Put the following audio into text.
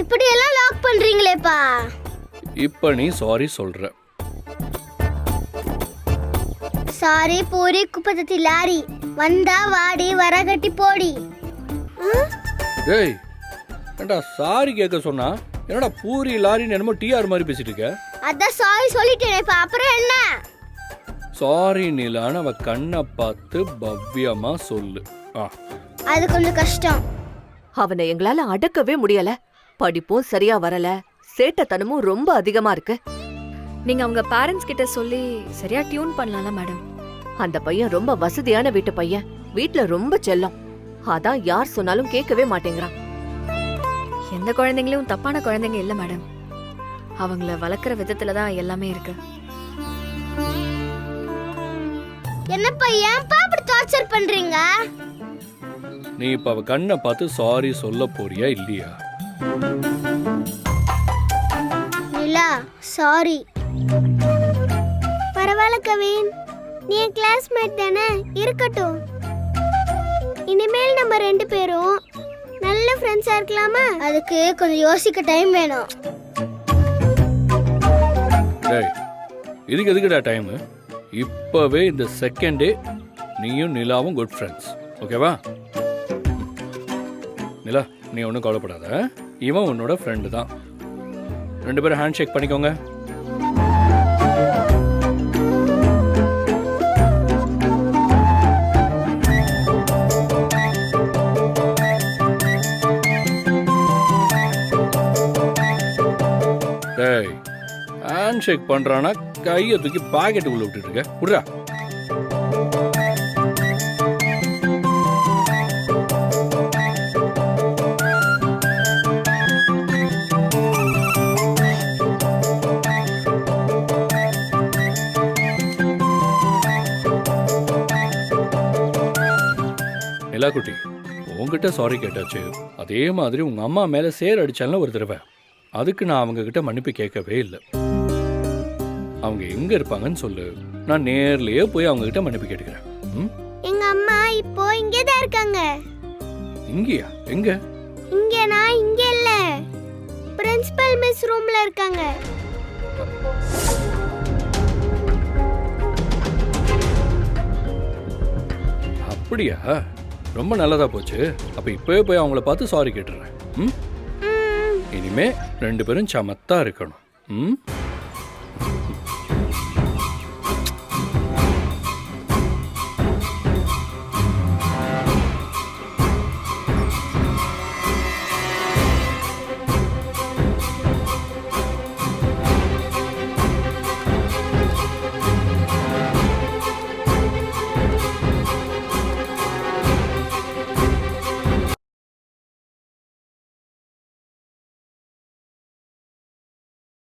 இப்படி எல்லாம் லாக் பண்றீங்களேப்பா. இப்போ நீ சாரி சொல்ற. சாரி பூரி குப்பத்தத்தி லாரி வந்தா வாடி வரகட்டி போடி. டேய் ஏண்டா சாரி கேட்க சொன்னா என்னடா பூரி லாரின்னு என்னமோ டிஆர் மாதிரி பேசிட்டு இருக்க? அதான் சாரி சொல்லிட்டேனேப்பா, அப்புறம் என்ன? சாரி நீலான்னு அவ கண்ணை பார்த்து பவ்யமா சொல்லு. அது கொஞ்சம் கஷ்டம். அவனை எங்களால அடக்கவே முடியல. படிப்பும் சரியா வரல, சேட்டத்தனமும் ரொம்ப அதிகமா இருக்கு. நீங்க அவங்க பேரண்ட்ஸ் கிட்ட சொல்லி சரியா டியூன் பண்ணலாம்ல மேடம். அந்த பையன் ரொம்ப வசதியான வீட்டு பையன், வீட்ல ரொம்ப செல்லம். அதான் யார் சொன்னாலும் கேட்கவே மாட்டேங்கிறான். எந்த குழந்தைங்களும் தப்பான குழந்தைங்க இல்ல மேடம். அவங்கள வளர்க்குற விதத்துல தான் எல்லாமே இருக்கு. என்னப்பா ஏன்பா இப்படி டார்ச்சர் பண்றீங்க? நீ இப்ப அவ கண்ணை பார்த்து சாரி சொல்ல போறியா இல்லையா? நிலா சாரி. பரவாயில்ல கவின், நீ என் கிளாஸ்மேட் தானே, இருக்கட்டும். இனிமேல் நம்ம 2 பேரும் நல்ல ஃப்ரெண்ட்ஸா இருக்கலாமா? அதுக்கு கொஞ்சம் யோசிக்க டைம் வேணும். டேய் இதுக்கு எதுக்குடா டைம்? இப்பவே இந்த செகண்டே நீயும் நிலாவும் குட் ஃப்ரெண்ட்ஸ், ஓகேவா? நிலா நீ ஒன்றும் கவலைப்படாத, இவன் உன்னோட ஃப்ரெண்டு தான். 2 பேரும் ஹேண்ட் ஷேக் பண்ணிக்கோங்க. டேய் ஹேண்ட் ஷேக் பண்றானா கையை தூக்கி பாக்கெட்டுக்குள்ள விட்டுட்டு இருக்க, விட்றா. நிலாக்குட்டி உங்ககிட்ட சாரி கேட்டாச்சு, அதே மாதிரி உங்க அம்மா மேல சேர் அடிச்சாலும் ஒரு தடவை, அதுக்கு நான் அவங்க கிட்ட மன்னிப்பு கேட்கவே இல்லை. அவங்க எங்க இருப்பாங்கன்னு சொல்லு, நான் நேர்லயே போய் அவங்க கிட்ட மன்னிப்பு கேட்டுக்கிறேன். எங்க அம்மா இப்போ இங்கே தான் இருக்காங்க. இங்கயா? எங்க? இங்கனா இங்க இல்ல, பிரின்சிபல் மிஸ் ரூம்ல இருக்காங்க. அப்படியா? ரொம்ப நல்லதா போச்சு. அப்ப இப்பவே போய் அவங்கள பார்த்து சாரி கேட்டுறேன். இனிமே 2 பேரும் சமத்தா இருக்கணும்.